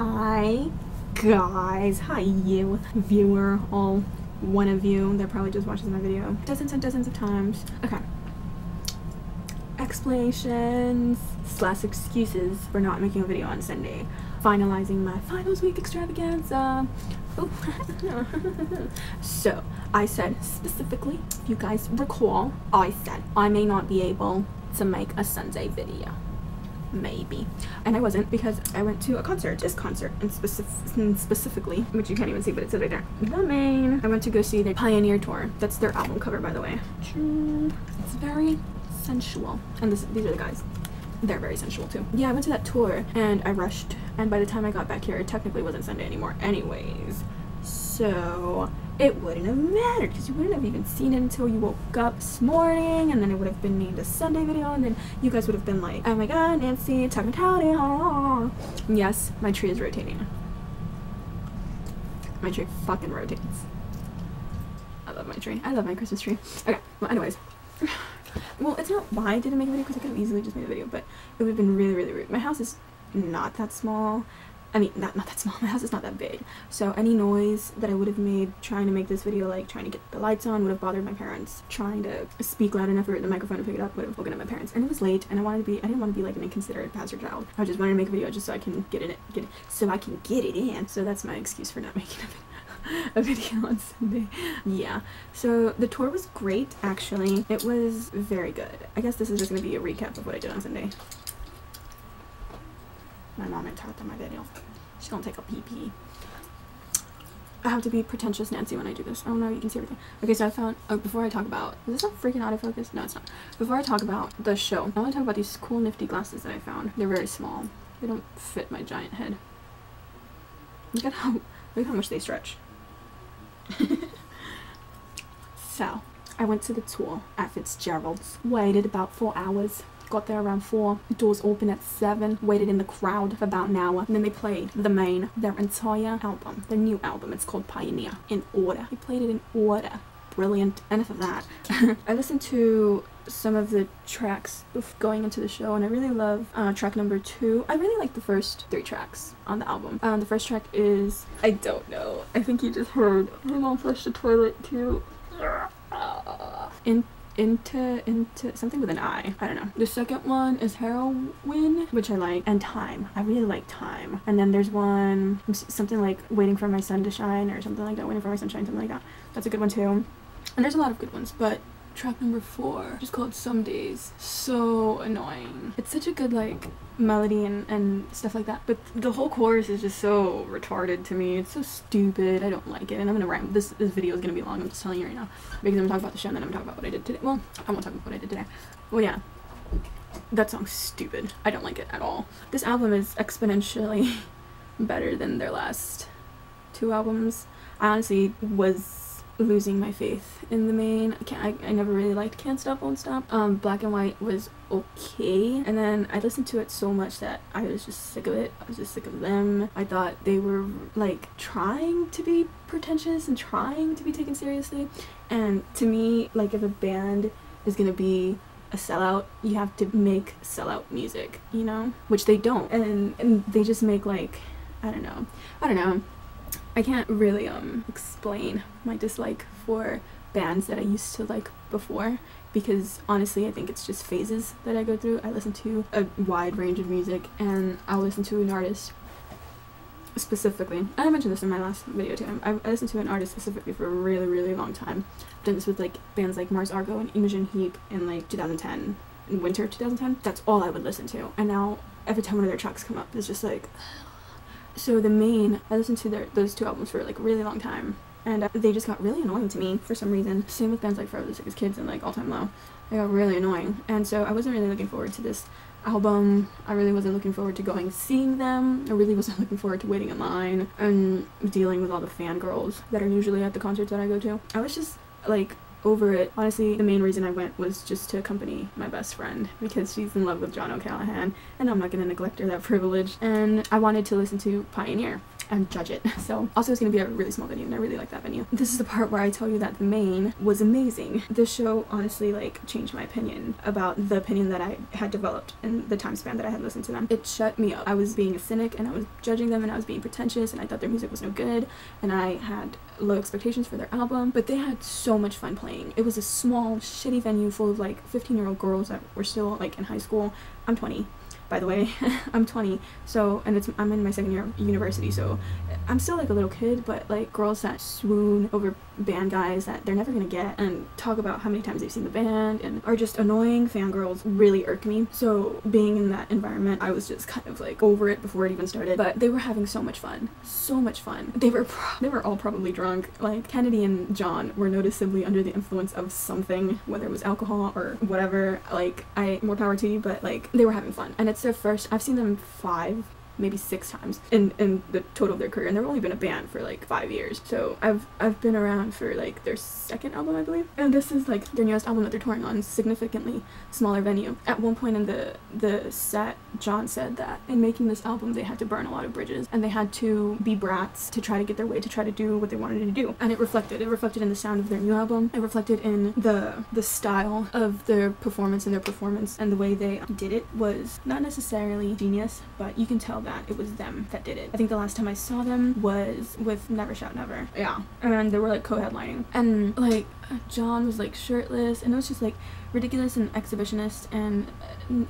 Hi guys, hi you viewer, all one of you that probably just watches my video dozens and dozens of times. Okay, explanations / excuses for not making a video on Sunday, finalizing my finals week extravaganza. So I said specifically, if you guys recall, I said I may not be able to make a Sunday video. Maybe. And I wasn't, because I went to a concert, and specifically, which you can't even see, but it says right there, the Maine. I went to go see their Pioneer tour. That's their album cover, by the way. It's very sensual. And these are the guys. They're very sensual too. Yeah, I went to that tour and I rushed, and by the time I got back here, it technically wasn't Sunday anymore anyways. So it wouldn't have mattered, because you wouldn't have even seen it until you woke up this morning, and then it would have been named a Sunday video, and then you guys would have been like, oh my god, Nancy, technicality, yes, my tree is rotating. My tree fucking rotates. I love my tree. I love my Christmas tree. Okay, well anyways. Well, it's not why I didn't make a video, because I could have easily just made a video, but it would have been really, really rude. My house is not that small. I mean, not that small. My house is not that big. So any noise that I would have made trying to make this video, like trying to get the lights on, would have bothered my parents. Trying to speak loud enough for the microphone to pick it up would have woken up my parents. And it was late, and I didn't want to be like an inconsiderate bastard child. I just wanted to make a video just so I can get it in. So that's my excuse for not making a video on Sunday. Yeah, so the tour was great, actually. It was very good. I guess this is just going to be a recap of what I did on Sunday. My mom interrupted my video. She's gonna take a pee-pee. I have to be pretentious Nancy when I do this. Oh no, you can see everything. Okay, so I found, before I talk about, is this a freaking autofocus? No, it's not. Before I talk about the show, I want to talk about these cool nifty glasses that I found. They're very small. They don't fit my giant head. Look at how much they stretch. So, I went to the tour at Fitzgerald's. Waited about 4 hours. Got there around 4, doors open at 7, waited in the crowd for about an hour, and then they played the Maine, their entire album, their new album. It's called Pioneer, in order. They played it in order. Brilliant. Enough of that. I listened to some of the tracks going into the show, and I really love track number 2. I really like the first 3 tracks on the album. The first track is, I don't know, I think you just heard my mom flushed the toilet too. Into something with an I don't know. The second one is Heroin, which I like, and Time. I really like Time. And then there's one, something like Waiting for My Sun to Shine, or something like that. Waiting for My Sunshine, something like that. That's a good one too. And there's a lot of good ones, but track number 4, just called Some Days. So annoying. It's such a good like melody and stuff like that, but the whole chorus is just so retarded to me. It's so stupid. I don't like it, and I'm gonna ramble. This video is gonna be long, I'm just telling you right now, because I'm gonna talk about the show and then I'm gonna talk about what I did today. Well, I won't talk about what I did today. Well, yeah, that song's stupid. I don't like it at all. This album is exponentially better than their last 2 albums. I honestly was losing my faith in the Maine. I never really liked Can't Stop Won't Stop. Black and White was okay, and then I listened to it so much that I was just sick of it. I was just sick of them. I thought they were like trying to be pretentious and trying to be taken seriously, and to me, like, if a band is gonna be a sellout, you have to make sellout music, you know, which they don't, and they just make like, I don't know. I can't really explain my dislike for bands that I used to like before, because honestly I think it's just phases that I go through. I listen to a wide range of music, and I'll listen to an artist specifically. I mentioned this in my last video too. I listened to an artist specifically for a really, really long time. I've done this with like bands like Mars Argo and Imogen Heap in like 2010, in winter 2010. That's all I would listen to, and now every time one of their tracks come up, it's just like. So the Maine, I listened to those 2 albums for like a really long time, and they just got really annoying to me for some reason. Same with bands like Forever the Sickest Kids and like All Time Low. They got really annoying, and so I wasn't really looking forward to this album. I really wasn't looking forward to going seeing them. I really wasn't looking forward to waiting in line and dealing with all the fangirls that are usually at the concerts that I go to. I was just like over it. Honestly, the main reason I went was just to accompany my best friend, because she's in love with John O'Callaghan, and I'm not gonna neglect her that privilege, and I wanted to listen to Pioneer. and judge it. So also it's gonna be a really small venue and I really like that venue. This is the part where I tell you that the Maine was amazing. This show honestly like changed my opinion about the opinion that I had developed in the time span that I had listened to them. It shut me up. I was being a cynic and I was judging them and I was being pretentious and I thought their music was no good and I had low expectations for their album, but they had so much fun playing. It was a small shitty venue full of like 15-year-old girls that were still like in high school. I'm 20, by the way. I'm 20, so, and I'm in my second year of university, so I'm still like a little kid, but like girls that swoon over band guys that they're never gonna get and talk about how many times they've seen the band and are just annoying fangirls really irk me. So being in that environment, I was just kind of like over it before it even started, but they were having so much fun. So much fun. They were all probably drunk. Like Kennedy and John were noticeably under the influence of something, whether it was alcohol or whatever. Like, more power to you, but like they were having fun. And it's their first, I've seen them 5, maybe 6 times in the total of their career, and they've only been a band for like 5 years. So I've been around for like their second album, I believe, and this is like their newest album that they're touring on, significantly smaller venue. At one point in the set, John said that in making this album they had to burn a lot of bridges and they had to be brats to try to get their way, to try to do what they wanted to do, and it reflected in the sound of their new album. It reflected in the style of their performance, and the way they did it was not necessarily genius, but you can tell that it was them that did it. I think the last time I saw them was with Never Shout Never. Yeah. And they were like co-headlining. And like John was like shirtless and it was just like ridiculous and exhibitionist, and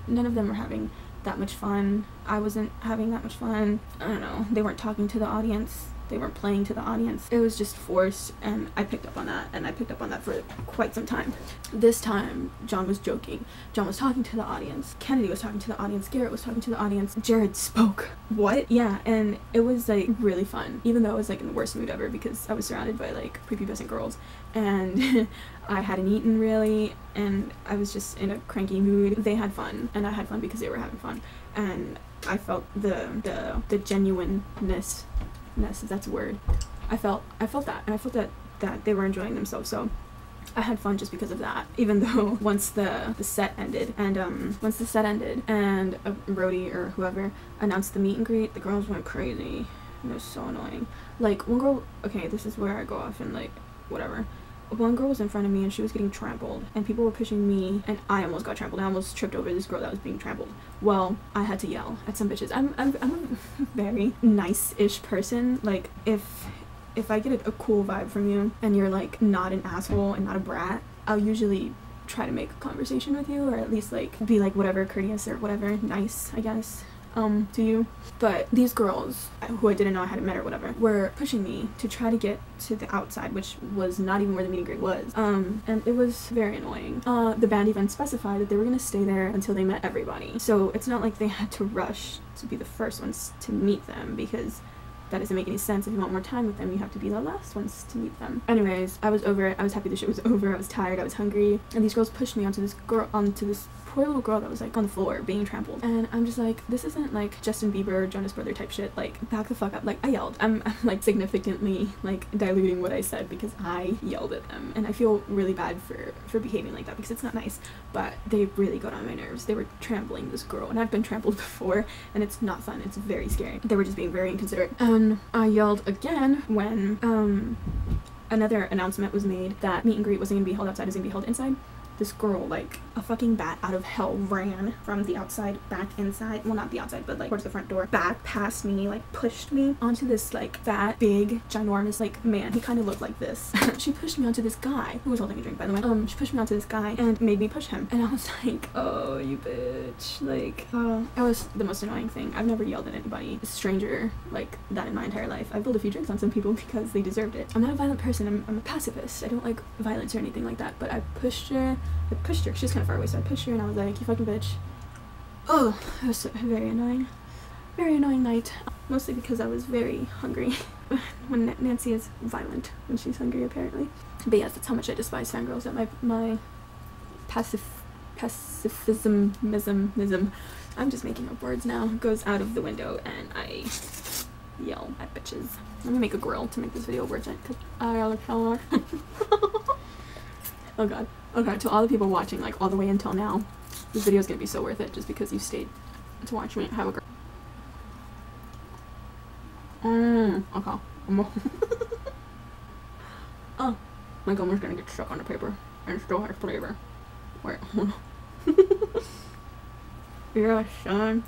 none of them were having that much fun. I wasn't having that much fun. I don't know. They weren't talking to the audience. They weren't playing to the audience. It was just forced, and I picked up on that, and I picked up on that for quite some time. This time, John was joking. John was talking to the audience. Kennedy was talking to the audience. Garrett was talking to the audience. Jared spoke. What? Yeah, and it was like really fun, even though I was like in the worst mood ever because I was surrounded by like prepubescent girls, and I hadn't eaten really, and I was just in a cranky mood. They had fun, and I had fun because they were having fun, and I felt the genuineness, if that's a word. I felt that, and I felt that they were enjoying themselves, so I had fun just because of that. Even though once the set ended and Brody or whoever announced the meet and greet, the girls went crazy. It was so annoying. Like one girl, okay, this is where I go off and like whatever. One girl was in front of me and she was getting trampled and people were pushing me and I almost got trampled. I almost tripped over this girl that was being trampled. Well, I had to yell at some bitches. I'm a very nice-ish person. Like if I get a cool vibe from you and you're like not an asshole and not a brat, I'll usually try to make a conversation with you, or at least like be like whatever, courteous or whatever, nice, I guess, to you. But these girls, who I didn't know, I hadn't met or whatever, were pushing me to try to get to the outside, which was not even where the meet and greet was. And it was very annoying. The band even specified that they were gonna stay there until they met everybody. So it's not like they had to rush to be the first ones to meet them, because that doesn't make any sense. If you want more time with them, you have to be the last ones to meet them. Anyways, I was over it. I was happy the shit was over. I was tired. I was hungry. And these girls pushed me onto this poor little girl that was like on the floor being trampled. And I'm just like, this isn't like Justin Bieber, Jonas Brother type shit. Like, back the fuck up. Like, I yelled. I'm like significantly like diluting what I said because I yelled at them. And I feel really bad for behaving like that because it's not nice. But they really got on my nerves. They were trampling this girl, and I've been trampled before, and it's not fun. It's very scary. They were just being very inconsiderate. And I yelled again when another announcement was made that meet and greet wasn't gonna be held outside, it was gonna be held inside. This girl, like a fucking bat out of hell, ran from the outside back inside. Well, not the outside, but like towards the front door, back past me, like pushed me onto this like fat, big, ginormous like man. He kind of looked like this. She pushed me onto this guy who was holding a drink, by the way. She pushed me onto this guy and made me push him, and I was like, oh, you bitch. Like, that was the most annoying thing. I've never yelled at anybody, a stranger, like that in my entire life. I've pulled a few drinks on some people because they deserved it. I'm not a violent person. I'm a pacifist. I don't like violence or anything like that, but I pushed her. She was kind of far away, so I pushed her and I was like, you fucking bitch. Oh, it was very annoying. Very annoying night. Mostly because I was very hungry. When Nancy is violent when she's hungry, apparently. But yes, that's how much I despise fangirls, that my pacifism, I'm just making up words now, goes out of the window and I yell at bitches. Let me make a grill to make this video worth it, because I look hella. Oh god. Okay, to all the people watching, like, all the way until now, this video is gonna be so worth it just because you stayed to watch me have a girl. Okay. Oh, my gum is gonna get stuck on the paper and it still has flavor. Wait, hold on. Yeah, son.